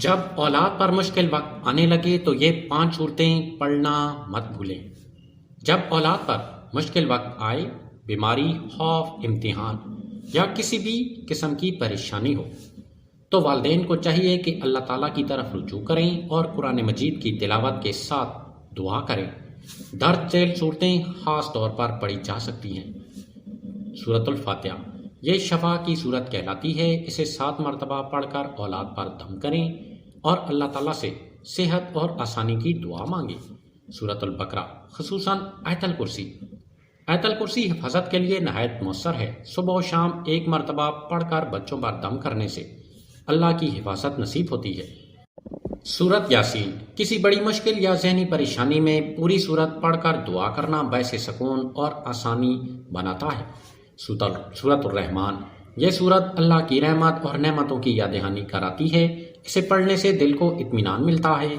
جب اولاد پر مشکل وقت آنے لگے تو یہ 5 صورتیں پڑھنا مت بھولیں۔ جب اولاد پر مشکل وقت آئے، بیماری، خوف، امتحان یا کسی بھی قسم کی پریشانی ہو تو والدین کو چاہیے کہ اللہ تعالیٰ کی طرف رجوع کریں اور قرآن مجید کی تلاوت کے ساتھ دعا کریں۔ درد ذیل صورتیں خاص طور پر پڑھی جا سکتی ہیں۔ سورۃ الفاتحہ یہ شفا کی صورت کہلاتی ہے۔ اسے 7 مرتبہ پڑھ کر اولاد پر دم کریں اور اللہ تعالیٰ سے صحت اور آسانی کی دعا مانگیں۔ سورۃ البقرہ خصوصاً آیت الکرسی۔ آیت الکرسی حفاظت کے لیے نہایت مؤثر ہے۔ صبح و شام 1 مرتبہ پڑھ کر بچوں پر دم کرنے سے اللہ کی حفاظت نصیب ہوتی ہے۔ سورۃ یاسین کسی بڑی مشکل یا ذہنی پریشانی میں پوری سورت پڑھ کر دعا کرنا باعث سکون اور آسانی بناتا ہے۔ سورۃ الرحمن یہ سورت اللہ کی رحمت اور نعمتوں کی یاد دہانی کراتی ہے۔ اسے پڑھنے سے دل کو اطمینان ملتا ہے